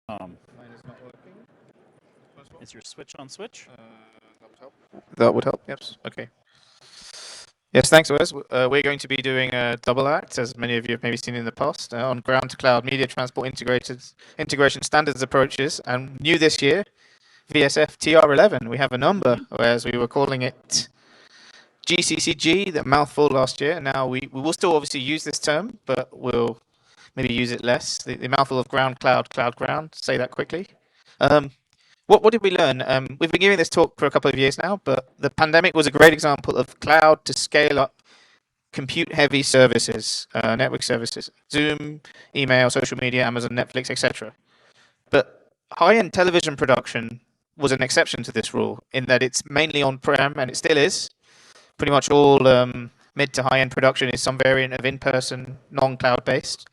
Mine is not working. Is your switch on switch? That would help. That would help, yes. Okay. Yes, thanks, Wes. We're going to be doing a double act, as many of you have maybe seen in the past, on ground-to-cloud media transport integration standards approaches. And new this year, VSF TR-11. We have a number, whereas we were calling it GCCG, that mouthful last year. Now we will still obviously use this term, but we'll maybe use it less. The mouthful of ground, cloud, cloud, ground. Say that quickly. What did we learn? We've been giving this talk for a couple of years now, but the pandemic was a great example of cloud to scale up compute-heavy services, network services, Zoom, email, social media, Amazon, Netflix, etc. But high-end television production was an exception to this rule in that it's mainly on-prem, and it still is. Pretty much all mid to high-end production is some variant of in-person, non-cloud based.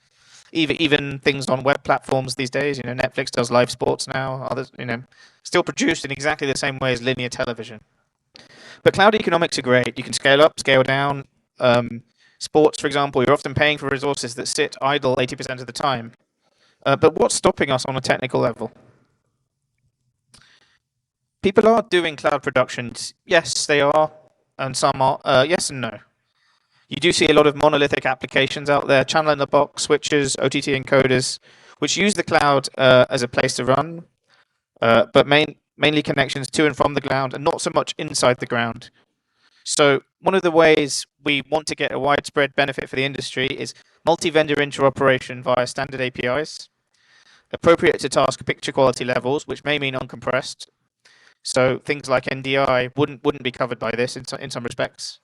Even things on web platforms these days, Netflix does live sports now. Others, still produced in exactly the same way as linear television. But cloud economics are great. You can scale up, scale down. Sports, for example, you're often paying for resources that sit idle 80% of the time. But what's stopping us on a technical level? People are doing cloud productions. Yes, they are, and some are. Yes and no. You do see a lot of monolithic applications out there, channel in the box, switches, OTT encoders, which use the cloud as a place to run, but mainly connections to and from the ground and not so much inside the ground. So one of the ways we want to get a widespread benefit for the industry is multi-vendor interoperation via standard APIs, appropriate to task picture quality levels, which may mean uncompressed. So things like NDI wouldn't be covered by this in some respects.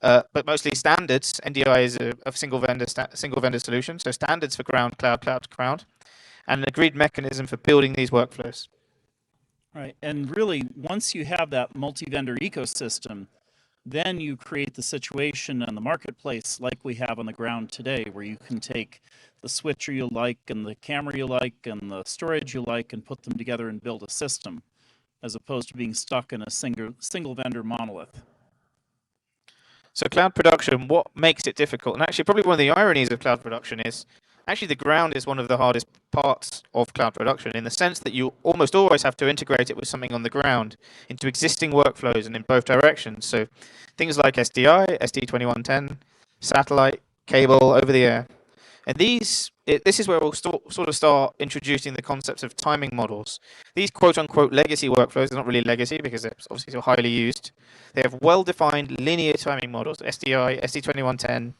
But mostly standards. NDI is a single vendor solution. So standards for ground, cloud, cloud to cloud, and an agreed mechanism for building these workflows. Right, and really, once you have that multi-vendor ecosystem, then you create the situation in the marketplace like we have on the ground today, where you can take the switcher you like and the camera you like and the storage you like and put them together and build a system, as opposed to being stuck in a single vendor monolith. So cloud production, what makes it difficult? And actually, probably one of the ironies of cloud production is actually the ground is one of the hardest parts of cloud production in the sense that you almost always have to integrate it with something on the ground into existing workflows and in both directions. So things like SDI, SD2110, satellite, cable, over the air. And this is where we'll sort of start introducing the concepts of timing models. These quote-unquote legacy workflows are not really legacy because they're obviously so highly used. They have well-defined linear timing models, SDI, SD2110,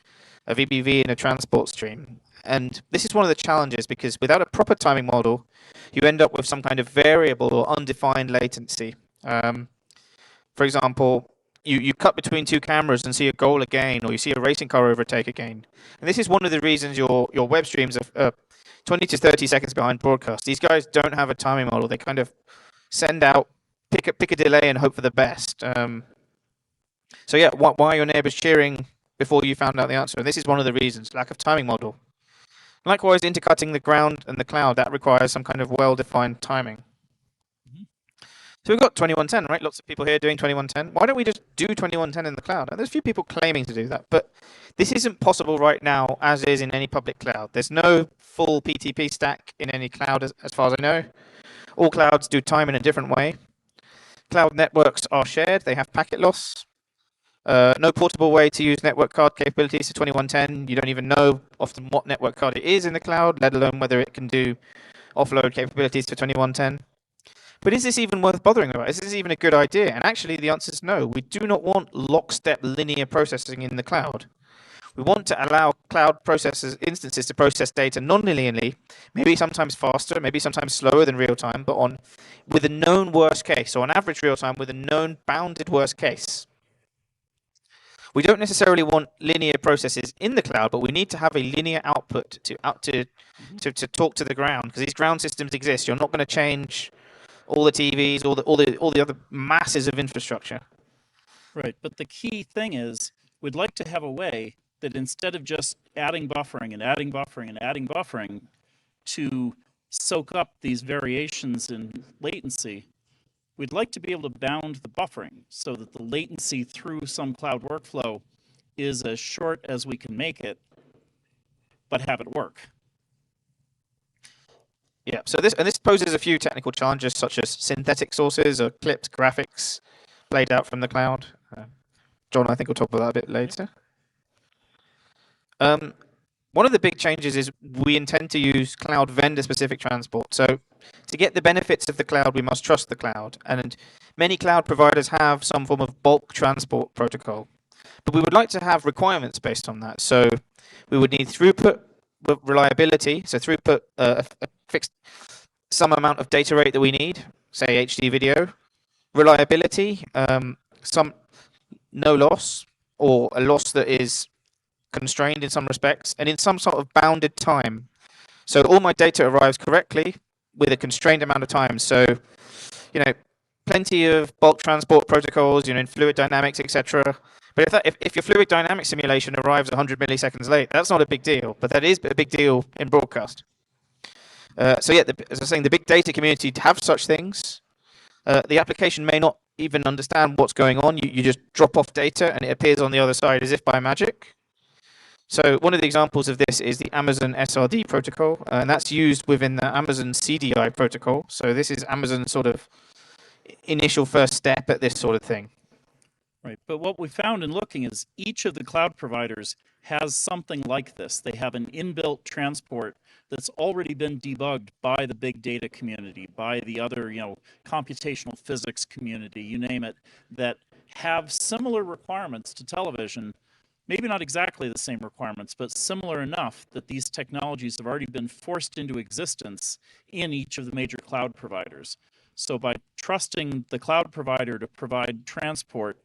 a VBV, and a transport stream. And this is one of the challenges because without a proper timing model, you end up with some kind of variable or undefined latency. For example, you cut between two cameras and see a goal again, or you see a racing car overtake again. And this is one of the reasons your web streams are 20 to 30 seconds behind broadcast. These guys don't have a timing model. They kind of send out, pick a delay and hope for the best. So yeah, why are your neighbors cheering before you found out the answer? And this is one of the reasons, lack of timing model. Likewise, intercutting the ground and the cloud, that requires some kind of well-defined timing. So we've got 2110, right? Lots of people here doing 2110. Why don't we just do 2110 in the cloud? And there's a few people claiming to do that, but this isn't possible right now as is in any public cloud. There's no full PTP stack in any cloud as far as I know. All clouds do time in a different way. Cloud networks are shared. They have packet loss. No portable way to use network card capabilities to 2110. You don't even know often what network card it is in the cloud, let alone whether it can do offload capabilities for 2110. But is this even worth bothering about? Is this even a good idea? And actually, the answer is no. We do not want lockstep linear processing in the cloud. We want to allow cloud processors instances to process data non-linearly, maybe sometimes faster, maybe sometimes slower than real time, but with a known worst case, so on average real time with a known bounded worst case. We don't necessarily want linear processes in the cloud, but we need to have a linear output to talk to the ground, because these ground systems exist. You're not going to change all the TVs, all the other masses of infrastructure. Right, but the key thing is we'd like to have a way that instead of just adding buffering and adding buffering and adding buffering to soak up these variations in latency, we'd like to be able to bound the buffering so that the latency through some cloud workflow is as short as we can make it, but have it work. Yeah, so this poses a few technical challenges such as synthetic sources or clipped graphics played out from the cloud. John, I think will talk about that a bit later. One of the big changes is we intend to use cloud vendor-specific transport. So to get the benefits of the cloud, we must trust the cloud. And many cloud providers have some form of bulk transport protocol. But we would like to have requirements based on that. So we would need throughput reliability, so throughput, a fixed some amount of data rate that we need, say HD video, reliability, some no loss, or a loss that is constrained in some respects, and in some sort of bounded time. So all my data arrives correctly with a constrained amount of time. So, plenty of bulk transport protocols, in fluid dynamics, etc. But if your fluid dynamic simulation arrives 100 milliseconds late, that's not a big deal. But that is a big deal in broadcast. So yeah, as I was saying, the big data community have such things. The application may not even understand what's going on. You just drop off data and it appears on the other side as if by magic. So one of the examples of this is the Amazon SRD protocol, and that's used within the Amazon CDI protocol. So this is Amazon's sort of initial first step at this sort of thing. Right, but what we found in looking is each of the cloud providers has something like this. They have an inbuilt transport that's already been debugged by the big data community, by the other, computational physics community, you name it, that have similar requirements to television. Maybe not exactly the same requirements, but similar enough that these technologies have already been forced into existence in each of the major cloud providers. So by trusting the cloud provider to provide transport,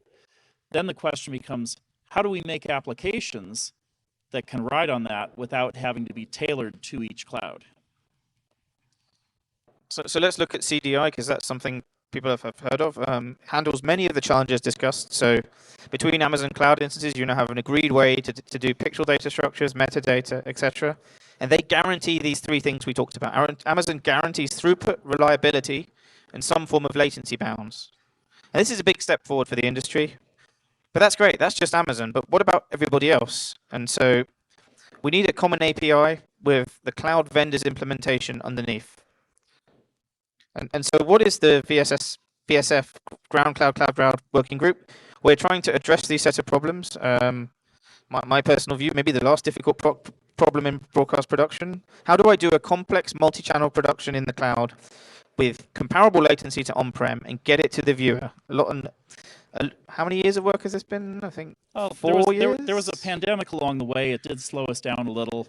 then the question becomes, how do we make applications that can ride on that without having to be tailored to each cloud? So let's look at CDI, because that's something people have heard of. Handles many of the challenges discussed. So between Amazon cloud instances, you now have an agreed way to do pixel data structures, metadata, etc. And they guarantee these three things we talked about. Amazon guarantees throughput, reliability, and some form of latency bounds. And this is a big step forward for the industry. But that's great. That's just Amazon. But what about everybody else? And so we need a common API with the cloud vendor's implementation underneath. And so what is the VSF Ground Cloud Working Group? We're trying to address these set of problems. My personal view, maybe the last difficult problem in broadcast production. How do I do a complex multi-channel production in the cloud with comparable latency to on-prem and get it to the viewer? How many years of work has this been? I think 4 years. There was a pandemic along the way. It did slow us down a little,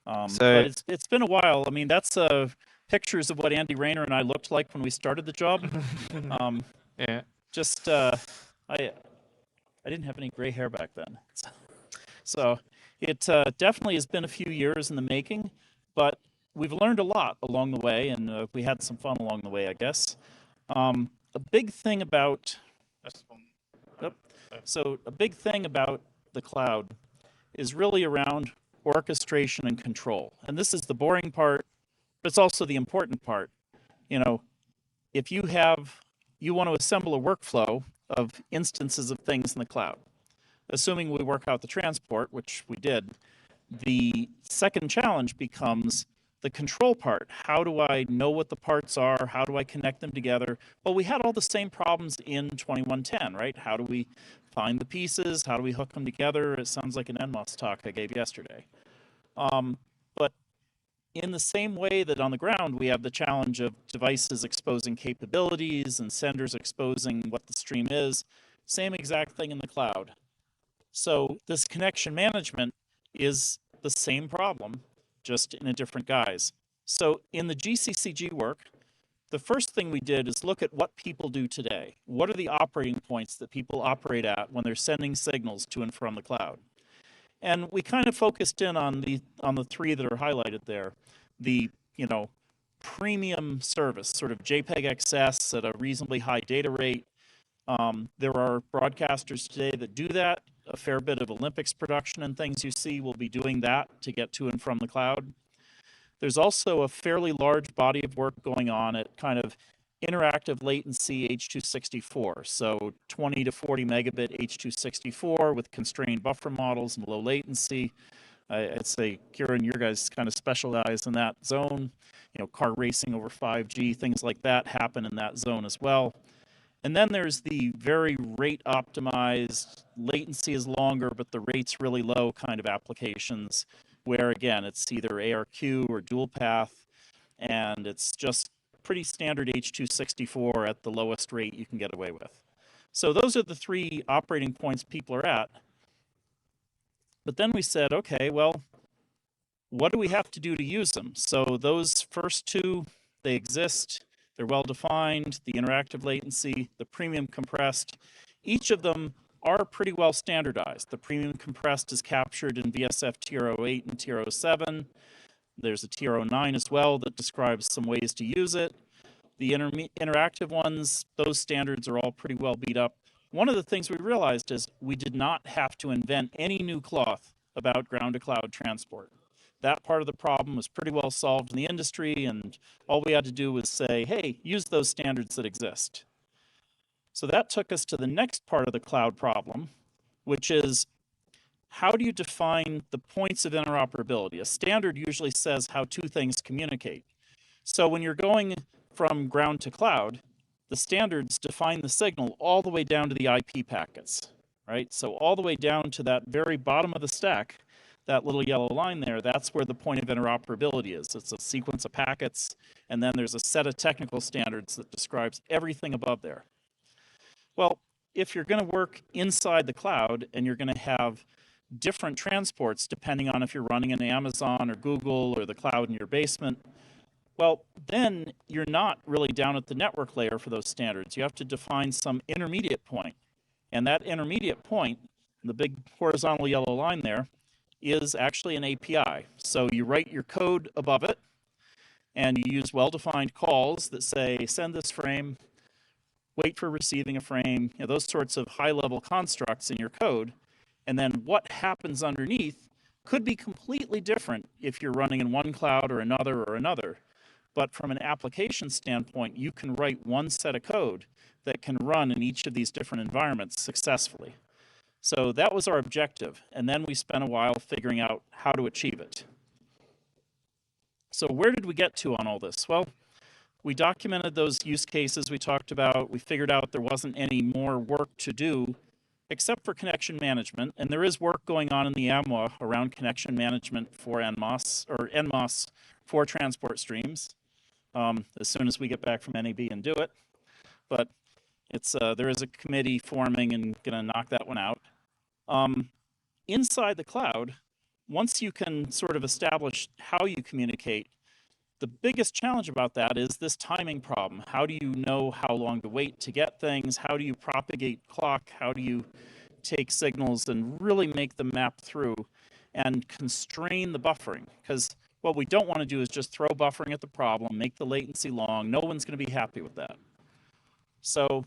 but it's been a while. I mean, that's pictures of what Andy Rayner and I looked like when we started the job. Yeah. Just I didn't have any gray hair back then, so it definitely has been a few years in the making, but we've learned a lot along the way, and we had some fun along the way, I guess. A big thing about So a big thing about the cloud is really around orchestration and control. And this is the boring part, but it's also the important part. If you want to assemble a workflow of instances of things in the cloud, assuming we work out the transport, which we did, the second challenge becomes the control part. How do I know what the parts are? How do I connect them together? Well, we had all the same problems in 2110, right? How do we find the pieces? How do we hook them together? It sounds like an NMOS talk I gave yesterday. But in the same way that on the ground we have the challenge of devices exposing capabilities and senders exposing what the stream is, same exact thing in the cloud. So this connection management is the same problem, just in a different guise. So in the GCCG work, the first thing we did is look at what people do today. What are the operating points that people operate at when they're sending signals to and from the cloud? And we kind of focused in on the three that are highlighted there. The premium service, sort of JPEG XS at a reasonably high data rate. There are broadcasters today that do that. A fair bit of Olympics production and things you see will be doing that to get to and from the cloud. There's also a fairly large body of work going on at kind of interactive latency H.264, so 20 to 40 megabit H.264 with constrained buffer models and low latency. I'd say, Kieran, your guys kind of specialize in that zone. You know, car racing over 5G, things like that happen in that zone as well. And then there's the very rate optimized, latency is longer, but the rate's really low kind of applications where, again, it's either ARQ or dual path, and it's just pretty standard H.264 at the lowest rate you can get away with. So those are the three operating points people are at. But then we said, okay, well, what do we have to do to use them? So those first two, they exist. They're well defined, the interactive latency, the premium compressed. Each of them are pretty well standardized. The premium compressed is captured in VSF TR-08 and TR-07. There's a TR-09 as well that describes some ways to use it. The interactive ones, those standards are all pretty well beat up. One of the things we realized is we did not have to invent any new cloth about ground-to-cloud transport. That part of the problem was pretty well solved in the industry, and all we had to do was say, hey, use those standards that exist. So that took us to the next part of the cloud problem, which is how do you define the points of interoperability? A standard usually says how two things communicate. So when you're going from ground to cloud, the standards define the signal all the way down to the IP packets, right? So all the way down to that very bottom of the stack, that little yellow line there, that's where the point of interoperability is. It's a sequence of packets, and then there's a set of technical standards that describes everything above there. Well, if you're going to work inside the cloud and you're going to have different transports depending on if you're running in Amazon or Google or the cloud in your basement, well, then you're not really down at the network layer for those standards. You have to define some intermediate point. And that intermediate point, the big horizontal yellow line there, is actually an API. So you write your code above it, and you use well-defined calls that say, send this frame, wait for receiving a frame, you know, those sorts of high-level constructs in your code. And then what happens underneath could be completely different if you're running in one cloud or another. But from an application standpoint, you can write one set of code that can run in each of these different environments successfully. So that was our objective, and then we spent a while figuring out how to achieve it. So where did we get to on all this? Well, we documented those use cases we talked about. We figured out there wasn't any more work to do except for connection management, and there is work going on in the AMWA around connection management for NMOS for transport streams. As soon as we get back from NAB and do it. But it's there is a committee forming and going to knock that one out. Inside the cloud, once you can sort of establish how you communicate, the biggest challenge about that is this timing problem. How do you know how long to wait to get things? How do you propagate clock? How do you take signals and really make them map through and constrain the buffering? Because what we don't want to do is just throw buffering at the problem, make the latency long. No one's going to be happy with that. So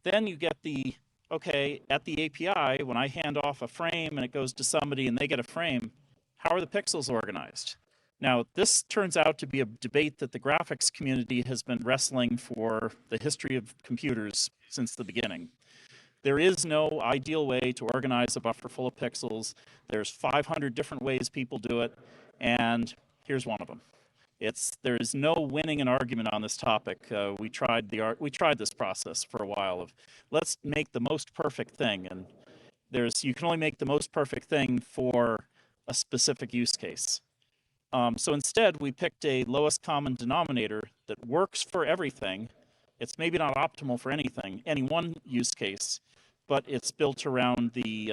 then you get the, okay, at the API, when I hand off a frame and it goes to somebody and they get a frame, how are the pixels organized? Now, this turns out to be a debate that the graphics community has been wrestling for the history of computers since the beginning. There is no ideal way to organize a buffer full of pixels. There's 500 different ways people do it, and here's one of them. There is no winning an argument on this topic. We tried this process for a while of let's make the most perfect thing, and you can only make the most perfect thing for a specific use case. So instead, we picked a lowest common denominator that works for everything. It's maybe not optimal for any one use case, but it's built around the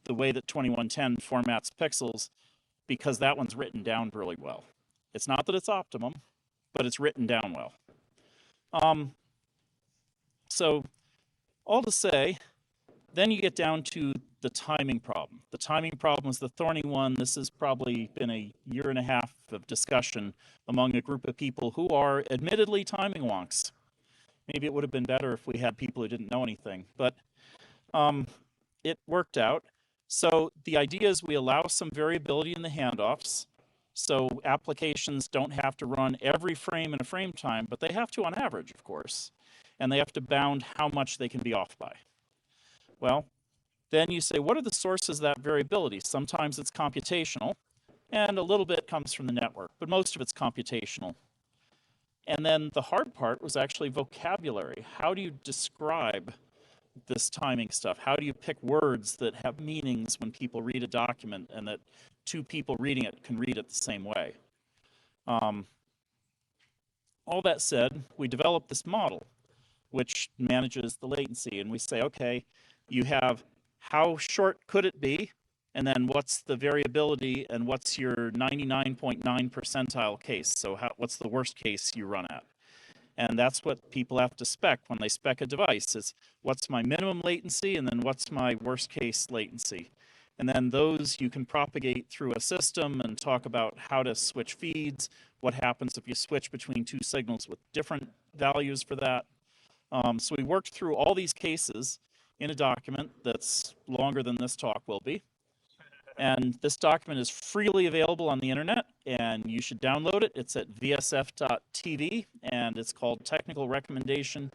way that 2110 formats pixels, because that one's written down really well. It's not that it's optimum, but it's written down well. So all to say, then you get down to the timing problem. The timing problem is the thorny one. This has probably been a year and a half of discussion among a group of people who are admittedly timing wonks. Maybe it would have been better if we had people who didn't know anything, but it worked out. So the idea is we allow some variability in the handoffs. So applications don't have to run every frame in a frame time, but they have to on average, of course. And they have to bound how much they can be off by. Well, Then you say, what are the sources of that variability? Sometimes it's computational, and a little bit comes from the network, but most of it's computational. And then the hard part was actually vocabulary. How do you describe this timing stuff? How do you pick words that have meanings when people read a document and that two people reading it can read it the same way? All that said, we developed this model which manages the latency, and we say, okay, you have how short could it be, and then what's the variability, and what's your 99.9 percentile case? So what's the worst case you run at? And that's what people have to spec when they spec a device, is what's my minimum latency, and then what's my worst case latency. And then those you can propagate through a system and talk about how to switch feeds, what happens if you switch between two signals with different values for that. So we worked through all these cases in a document that's longer than this talk will be. And this document is freely available on the internet, and you should download it. It's at vsf.tv, and it's called Technical Recommendation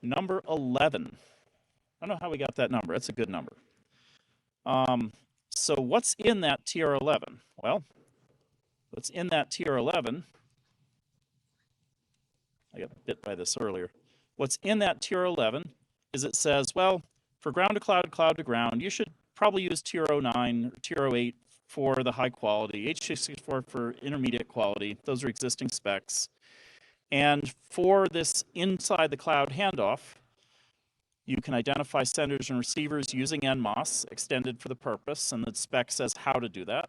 number 11. I don't know how we got that number. That's a good number. So what's in that TR-11? Well, what's in that TR-11, I got bit by this earlier. What's in that TR-11 is it says, well, for ground to cloud, cloud to ground, you should probably use TR-09 or TR-08 for the high quality, H.264 for intermediate quality. Those are existing specs. And for this inside the cloud handoff, you can identify senders and receivers using NMOS, extended for the purpose, and the spec says how to do that.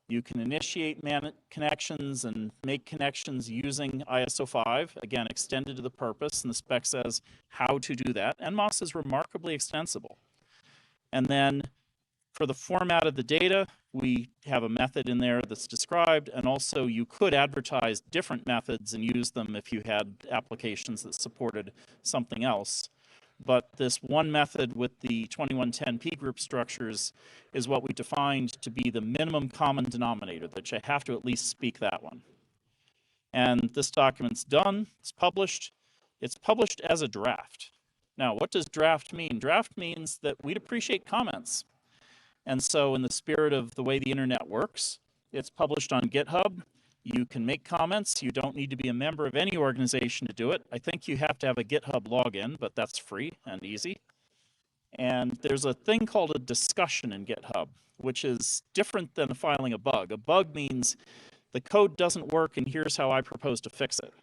You can initiate connections and make connections using ISO5, again, extended to the purpose, and the spec says how to do that. NMOS is remarkably extensible. And then for the format of the data, we have a method in there that's described, and also you could advertise different methods and use them if you had applications that supported something else. But this one method with the 2110p group structures is what we defined to be the minimum common denominator, that you have to at least speak that one. And this document's done, it's published. It's published as a draft. Now, what does draft mean? Draft means that we'd appreciate comments. And so in the spirit of the way the internet works, it's published on GitHub. You can make comments. You don't need to be a member of any organization to do it. I think you have to have a GitHub login, but that's free and easy. And there's a thing called a discussion in GitHub, which is different than filing a bug. A bug means the code doesn't work and here's how I propose to fix it.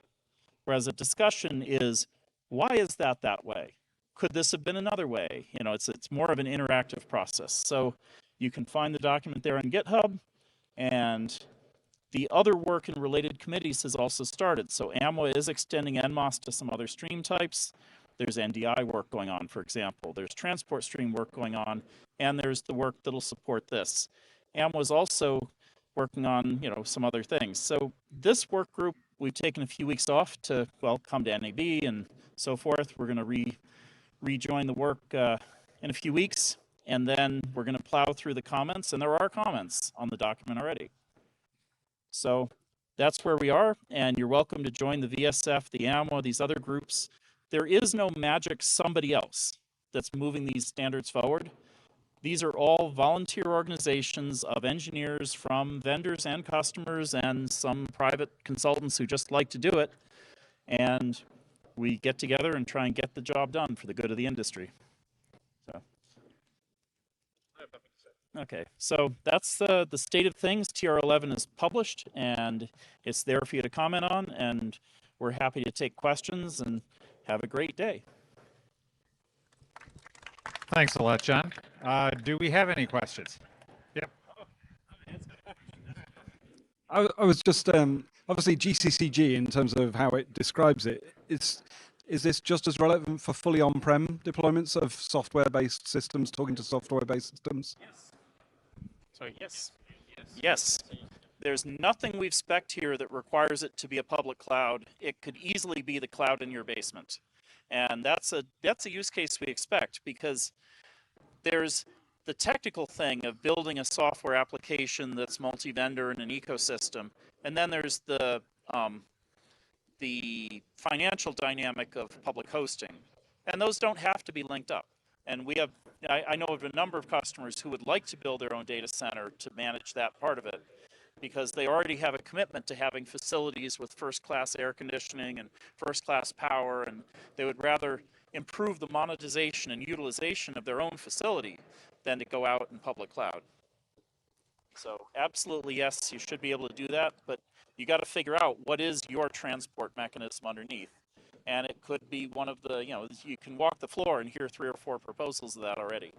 Whereas a discussion is, why is that way? Could this have been another way? You know, it's more of an interactive process. So you can find the document there on GitHub, and the other work in related committees has also started. So AMWA is extending NMOS to some other stream types. There's NDI work going on, for example. There's transport stream work going on, and there's the work that'll support this. AMWA is also working on, some other things. So this work group, we've taken a few weeks off to, come to NAB and so forth. We're going to rejoin the work in a few weeks, and then we're going to plow through the comments, and there are comments on the document already. So that's where we are, and you're welcome to join the VSF, the AMWA, these other groups. There is no magic somebody else that's moving these standards forward. These are all volunteer organizations of engineers from vendors and customers and some private consultants who just like to do it. And we get together and try and get the job done for the good of the industry. So. Okay, so that's the state of things. TR-11 is published, and it's there for you to comment on, and we're happy to take questions, and have a great day. Thanks a lot, John. Do we have any questions? Yep. I was just, obviously GCCG, in terms of how it describes it, is this just as relevant for fully on-prem deployments of software-based systems, talking to software-based systems? Yes. Sorry, yes. Yes. There's nothing we've spec'd here that requires it to be a public cloud. It could easily be the cloud in your basement. And that's a use case we expect, because there's the technical thing of building a software application that's multi-vendor in an ecosystem. And then there's the financial dynamic of public hosting. And those don't have to be linked up. And we have, I know of a number of customers who would like to build their own data center to manage that part of it, because they already have a commitment to having facilities with first-class air conditioning and first-class power, and they would rather improve the monetization and utilization of their own facility than to go out in public cloud. So absolutely, yes, you should be able to do that, but you got to figure out what is your transport mechanism underneath. And it could be one of the, you know, you can walk the floor and hear 3 or 4 proposals of that already.